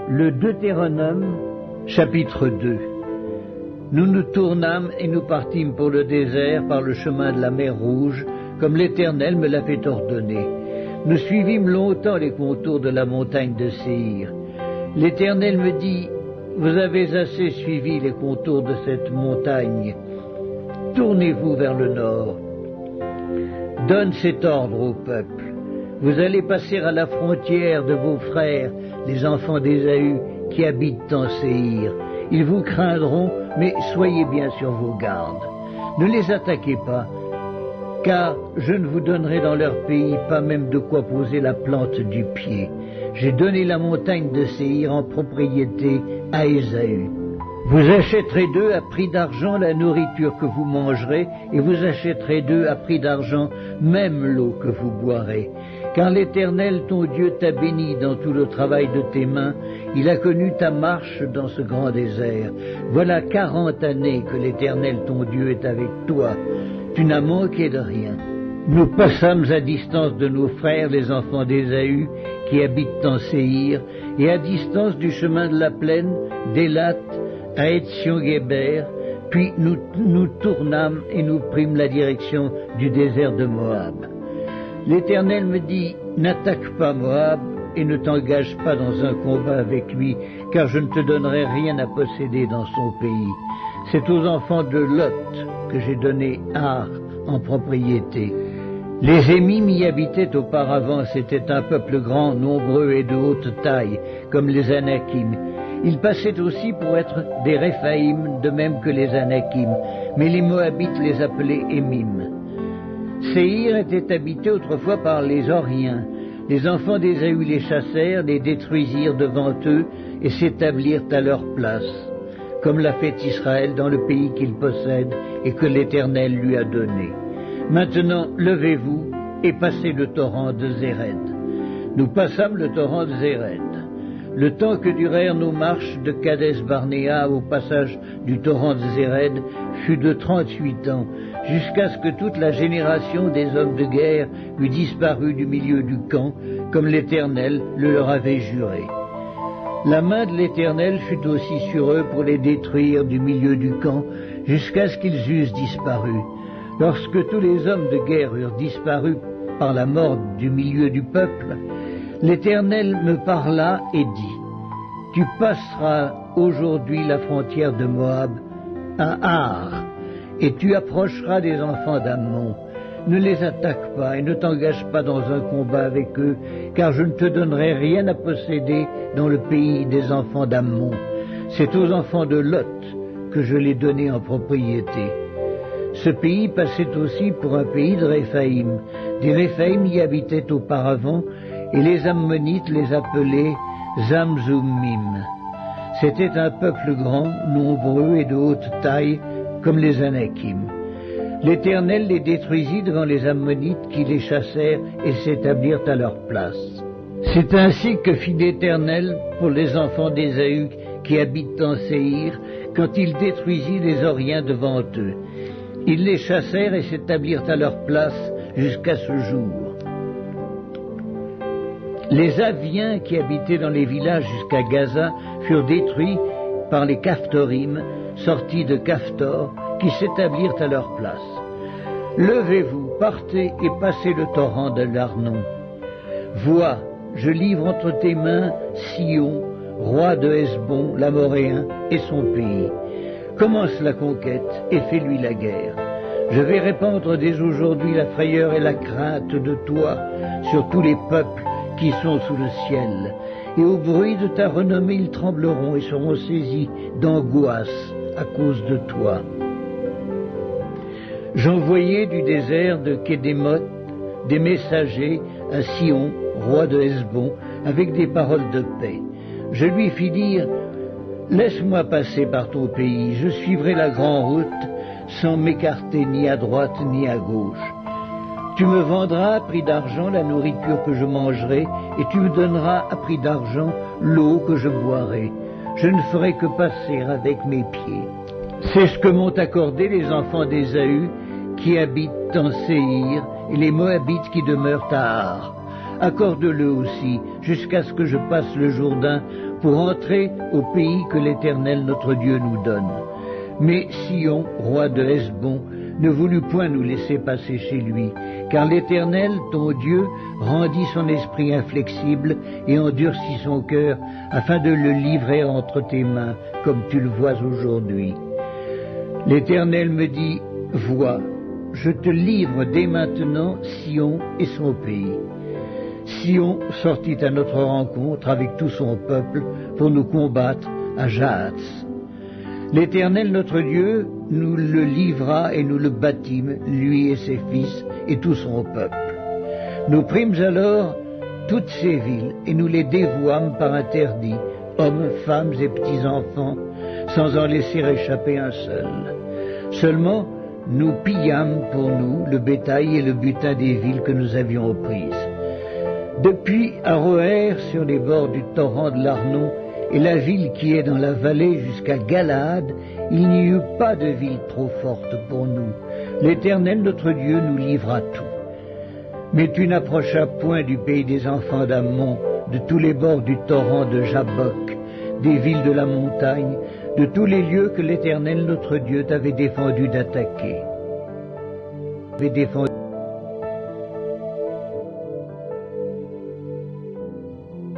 Le Deutéronome, chapitre 2. Nous nous tournâmes et nous partîmes pour le désert par le chemin de la mer Rouge, comme l'Éternel me l'avait ordonné. Nous suivîmes longtemps les contours de la montagne de Séhir. L'Éternel me dit, « Vous avez assez suivi les contours de cette montagne. Tournez-vous vers le nord. Donne cet ordre au peuple. Vous allez passer à la frontière de vos frères, les enfants d'Ésaü, qui habitent en Séhir. Ils vous craindront, mais soyez bien sur vos gardes. Ne les attaquez pas, car je ne vous donnerai dans leur pays pas même de quoi poser la plante du pied. J'ai donné la montagne de Séhir en propriété à Ésaü. Vous achèterez d'eux à prix d'argent la nourriture que vous mangerez, et vous achèterez d'eux à prix d'argent même l'eau que vous boirez. Car l'Éternel, ton Dieu, t'a béni dans tout le travail de tes mains. Il a connu ta marche dans ce grand désert. Voilà 40 années que l'Éternel, ton Dieu, est avec toi. Tu n'as manqué de rien. Nous passâmes à distance de nos frères, les enfants d'Ésaü, qui habitent en Séhir, et à distance du chemin de la plaine, d'Élat à Étsion-Guéber, puis nous tournâmes et nous prîmes la direction du désert de Moab. L'Éternel me dit, n'attaque pas Moab et ne t'engage pas dans un combat avec lui, car je ne te donnerai rien à posséder dans son pays. C'est aux enfants de Lot que j'ai donné Ar en propriété. Les Émim y habitaient auparavant, c'était un peuple grand, nombreux et de haute taille, comme les Anakim. Ils passaient aussi pour être des Réphaïm, de même que les Anakim, mais les Moabites les appelaient Émim. Séhir était habité autrefois par les Horiens. Les enfants d'Ésaü les chassèrent, les détruisirent devant eux et s'établirent à leur place, comme l'a fait Israël dans le pays qu'il possède et que l'Éternel lui a donné. Maintenant, levez-vous et passez le torrent de Zéred. Nous passâmes le torrent de Zéred. Le temps que durèrent nos marches de Kadès-Barnéa au passage du torrent de Zéred fut de 38 ans, jusqu'à ce que toute la génération des hommes de guerre eût disparu du milieu du camp, comme l'Éternel le leur avait juré. La main de l'Éternel fut aussi sur eux pour les détruire du milieu du camp, jusqu'à ce qu'ils eussent disparu. Lorsque tous les hommes de guerre eurent disparu par la mort du milieu du peuple, l'Éternel me parla et dit, « Tu passeras aujourd'hui la frontière de Moab à Ar, et tu approcheras des enfants d'Ammon. Ne les attaque pas et ne t'engage pas dans un combat avec eux, car je ne te donnerai rien à posséder dans le pays des enfants d'Ammon. C'est aux enfants de Lot que je l'ai donné en propriété. » Ce pays passait aussi pour un pays de Réphaïm. Des Réphaïm y habitaient auparavant, et les Ammonites les appelaient Zamzummim. C'était un peuple grand, nombreux et de haute taille, comme les Anakim. L'Éternel les détruisit devant les Ammonites qui les chassèrent et s'établirent à leur place. C'est ainsi que fit l'Éternel pour les enfants d'Ésaü qui habitent en Séhir, quand il détruisit les Horiens devant eux. Ils les chassèrent et s'établirent à leur place jusqu'à ce jour. Les Aviens qui habitaient dans les villages jusqu'à Gaza furent détruits par les Caphtorim, sortis de Caphtor, qui s'établirent à leur place. Levez-vous, partez et passez le torrent de l'Arnon. Vois, je livre entre tes mains Sion, roi de Hesbon, l'Amoréen, et son pays. Commence la conquête et fais-lui la guerre. Je vais répandre dès aujourd'hui la frayeur et la crainte de toi sur tous les peuples qui sont sous le ciel. Et au bruit de ta renommée, ils trembleront et seront saisis d'angoisse à cause de toi. J'envoyai du désert de Kédémoth des messagers à Sion, roi de Hesbon, avec des paroles de paix. Je lui fis dire, « Laisse-moi passer par ton pays, je suivrai la grande route sans m'écarter ni à droite ni à gauche. Tu me vendras à prix d'argent la nourriture que je mangerai, et tu me donneras à prix d'argent l'eau que je boirai. Je ne ferai que passer avec mes pieds. » C'est ce que m'ont accordé les enfants d'Ésaü qui habitent en Séhir et les Moabites qui demeurent à Ar. Accorde-le aussi, jusqu'à ce que je passe le Jourdain pour entrer au pays que l'Éternel notre Dieu nous donne. Mais Sion, roi de Hesbon, ne voulut point nous laisser passer chez lui, car l'Éternel, ton Dieu, rendit son esprit inflexible et endurcit son cœur, afin de le livrer entre tes mains, comme tu le vois aujourd'hui. L'Éternel me dit, vois, je te livre dès maintenant Sion et son pays. Sion sortit à notre rencontre avec tout son peuple pour nous combattre à Jahats. L'Éternel notre Dieu nous le livra et nous le bâtîmes, lui et ses fils et tout son peuple. Nous prîmes alors toutes ces villes et nous les dévouâmes par interdit, hommes, femmes et petits-enfants, sans en laisser échapper un seul. Seulement, nous pillâmes pour nous le bétail et le butin des villes que nous avions prises. Depuis Aroër, sur les bords du torrent de l'Arnon, et la ville qui est dans la vallée jusqu'à Galaad, il n'y eut pas de ville trop forte pour nous. L'Éternel notre Dieu nous livra tout. Mais tu n'approchas point du pays des enfants d'Ammon, de tous les bords du torrent de Jabbok, des villes de la montagne, de tous les lieux que l'Éternel notre Dieu t'avait défendu d'attaquer.